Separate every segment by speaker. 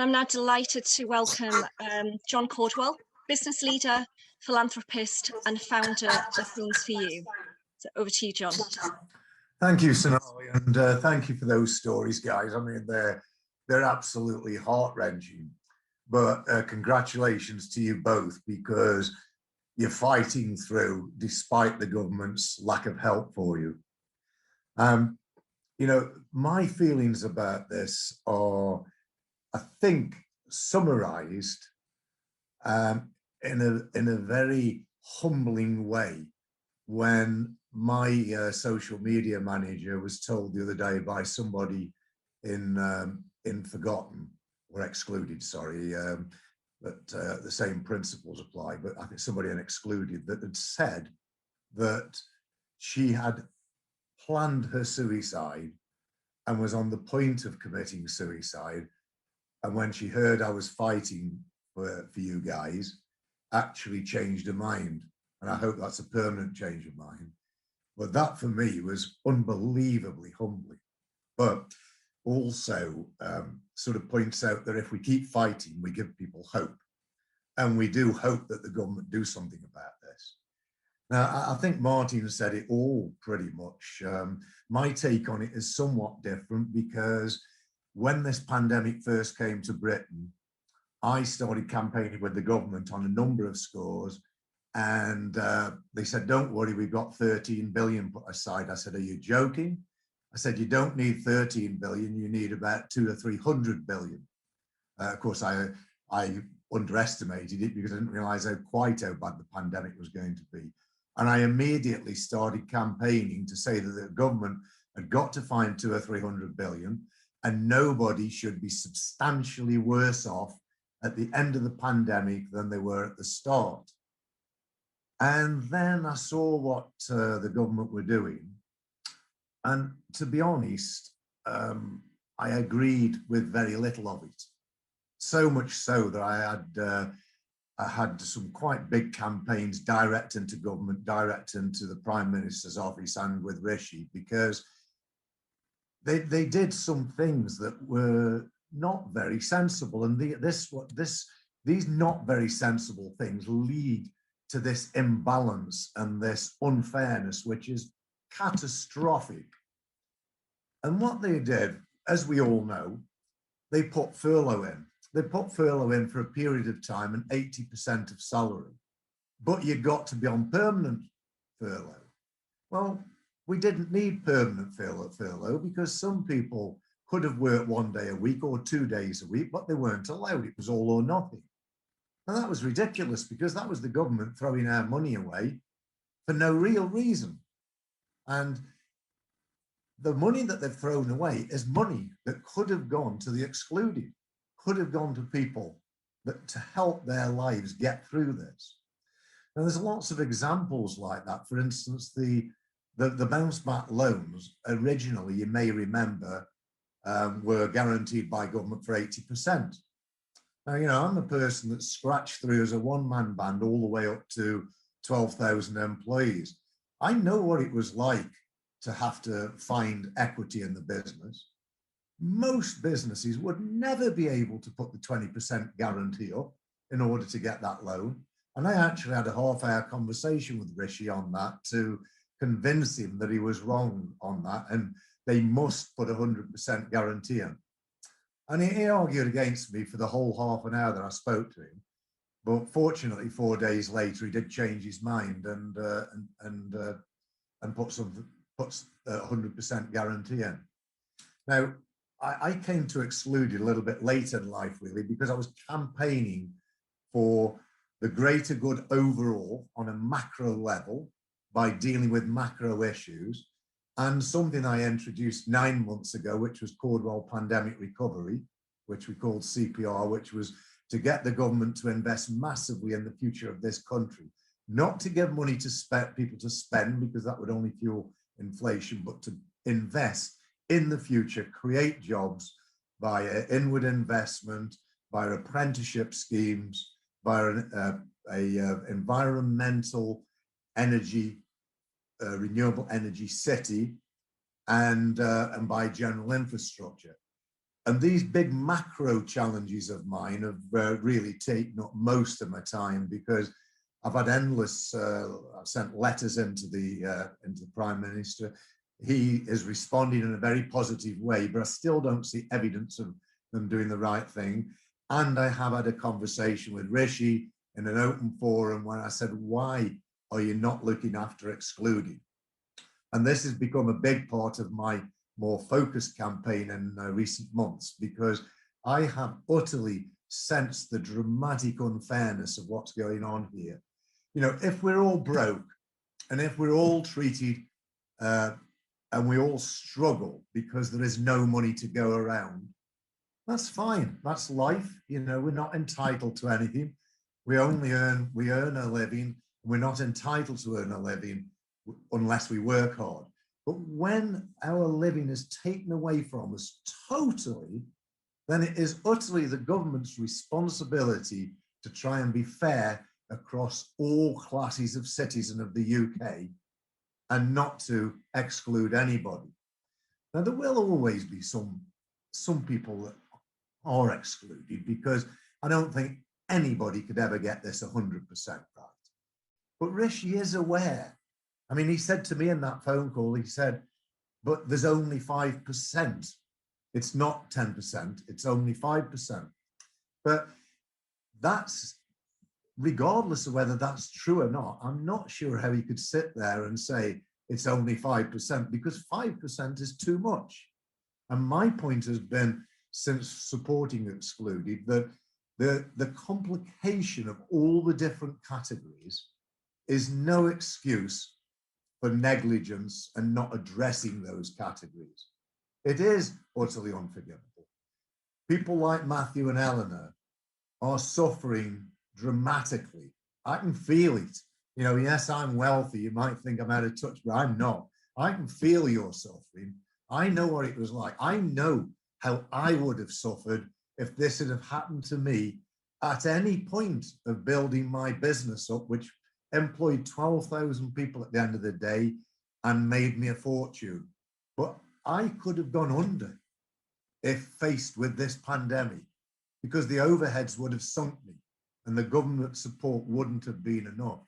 Speaker 1: I'm now delighted to welcome John Caudwell, business leader, philanthropist, and founder of Phones4U. So over to you, John.
Speaker 2: Thank you, Sonali, and thank you for those stories, guys. I mean, they're absolutely heart-wrenching. But congratulations to you both, because you're fighting through despite the government's lack of help for you. You know, my feelings about this are, I think, summarized in a very humbling way when my social media manager was told the other day by somebody in Forgotten, or Excluded, sorry, that the same principles apply, but I think somebody in Excluded that had said that she had planned her suicide and was on the point of committing suicide. And when she heard I was fighting for you guys, actually changed her mind. And I hope that's a permanent change of mind. But that for me was unbelievably humbling. But also sort of points out that if we keep fighting, we give people hope. And we do hope that the government do something about this. Now, I think Martin said it all pretty much. My take on it is somewhat different, because when this pandemic first came to Britain, I started campaigning with the government on a number of scores. And they said, don't worry, we've got 13 billion put aside. I said, are you joking? I said, you don't need 13 billion, you need about 200 or 300 billion. Of course, I underestimated it because I didn't realize how bad the pandemic was going to be. And I immediately started campaigning to say that the government had got to find 200 or 300 billion, and nobody should be substantially worse off at the end of the pandemic than they were at the start. And then I saw what the government were doing. And to be honest, I agreed with very little of it. So much so that I had some quite big campaigns direct into government, direct into the Prime Minister's office and with Rishi, because they did some things that were not very sensible. And these not very sensible things lead to this imbalance and this unfairness, which is catastrophic. And what they did, as we all know, they put furlough in. They put furlough in for a period of time and 80% of salary, but you got to be on permanent furlough. Well, we didn't need permanent furlough because some people could have worked 1 day a week or 2 days a week, but they weren't allowed. It was all or nothing. And that was ridiculous, because that was the government throwing our money away for no real reason. And the money that they've thrown away is money that could have gone to the excluded, could have gone to people to help their lives get through this. Now, there's lots of examples like that. For instance, the bounce back loans originally, you may remember, were guaranteed by government for 80%. Now, you know, I'm a person that scratched through as a one-man band all the way up to 12,000 employees. I know what it was like to have to find equity in the business. Most businesses would never be able to put the 20% guarantee up in order to get that loan. And I actually had a half-hour conversation with Rishi on that to convince him that he was wrong on that, and they must put 100% guarantee in. And he argued against me for the whole half an hour that I spoke to him. But fortunately, 4 days later, he did change his mind and puts 100% guarantee in. Now, I came to Excluded a little bit later in life, really, because I was campaigning for the greater good overall on a macro level by dealing with macro issues. And something I introduced 9 months ago, which was Caudwell Pandemic Recovery, which we called CPR, which was to get the government to invest massively in the future of this country, not to give money to people to spend, because that would only fuel inflation, but to invest in the future, create jobs via inward investment, via apprenticeship schemes, via environmental energy, renewable energy city, and by general infrastructure. And these big macro challenges of mine have really taken up most of my time, because I've had endless, I've sent letters into the Prime Minister. He is responding in a very positive way, but I still don't see evidence of them doing the right thing. And I have had a conversation with Rishi in an open forum when I said, why are you not looking after Excluded? And this has become a big part of my more focused campaign in recent months, because I have utterly sensed the dramatic unfairness of what's going on here. You know, if we're all broke and if we're all treated and we all struggle because there is no money to go around, that's fine. That's life. You know, we're not entitled to anything. We earn a living. We're not entitled to earn a living unless we work hard. But when our living is taken away from us totally, then it is utterly the government's responsibility to try and be fair across all classes of citizens of the UK and not to exclude anybody. Now, there will always be some people that are excluded, because I don't think anybody could ever get this 100% right. But Rishi is aware. I mean, he said to me in that phone call, he said, but there's only 5%. It's not 10%, it's only 5%. But that's, regardless of whether that's true or not, I'm not sure how he could sit there and say it's only 5%, because 5% is too much. And my point has been, since supporting Excluded, that the complication of all the different categories is no excuse for negligence and not addressing those categories. It is utterly unforgivable. People like Matthew and Eleanor are suffering dramatically. I can feel it. You know, yes, I'm wealthy. You might think I'm out of touch, but I'm not. I can feel your suffering. I know what it was like. I know how I would have suffered if this had have happened to me at any point of building my business up, which employed 12,000 people at the end of the day and made me a fortune. But I could have gone under if faced with this pandemic, because the overheads would have sunk me and the government support wouldn't have been enough.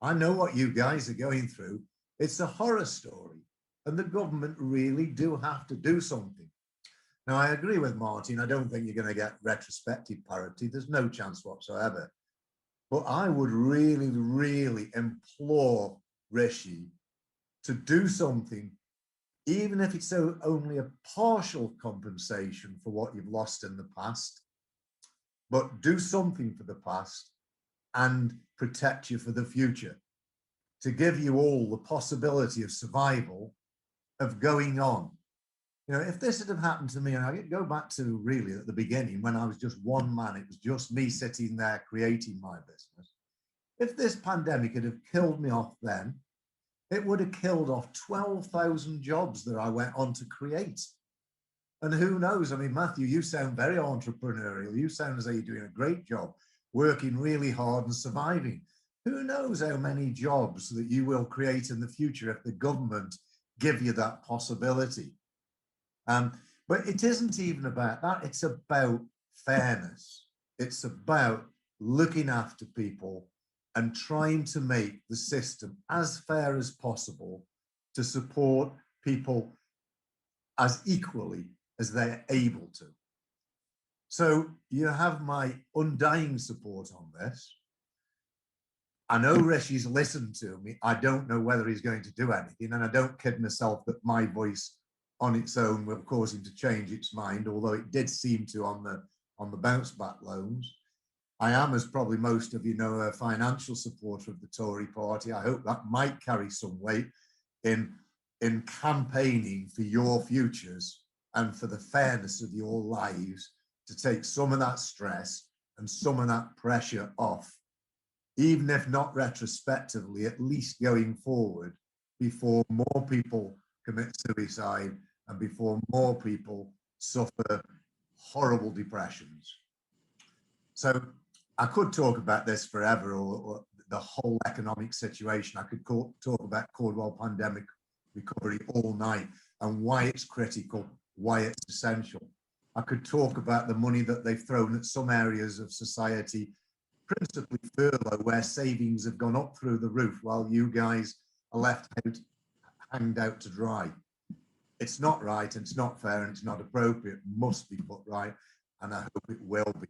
Speaker 2: I know what you guys are going through. It's a horror story, and the government really do have to do something. Now, I agree with Martin. I don't think you're going to get retrospective parity. There's no chance whatsoever. But I would really, really implore Rishi to do something, even if it's only a partial compensation for what you've lost in the past, but do something for the past and protect you for the future, to give you all the possibility of survival, of going on. You know, if this had have happened to me, and I go back to really at the beginning when I was just one man, it was just me sitting there creating my business. If this pandemic had have killed me off then, it would have killed off 12,000 jobs that I went on to create. And who knows? I mean, Matthew, you sound very entrepreneurial. You sound as though you're doing a great job, working really hard and surviving. Who knows how many jobs that you will create in the future if the government give you that possibility. But it isn't even about that. It's about fairness. It's about looking after people and trying to make the system as fair as possible to support people as equally as they're able to. So you have my undying support on this. I know Rishi's listened to me. I don't know whether he's going to do anything, and I don't kid myself that my voice on its own will cause him to change its mind, although it did seem to on the bounce back loans. I am, as probably most of you know, a financial supporter of the Tory party. I hope that might carry some weight in campaigning for your futures and for the fairness of your lives, to take some of that stress and some of that pressure off, even if not retrospectively, at least going forward, before more people commit suicide and before more people suffer horrible depressions. So I could talk about this forever, or the whole economic situation. I could talk about Caudwell pandemic recovery all night and why it's critical, why it's essential. I could talk about the money that they've thrown at some areas of society, principally furlough, where savings have gone up through the roof while you guys are left out, hanged out to dry. It's not right, and it's not fair, and it's not appropriate. Must be put right, and I hope it will be.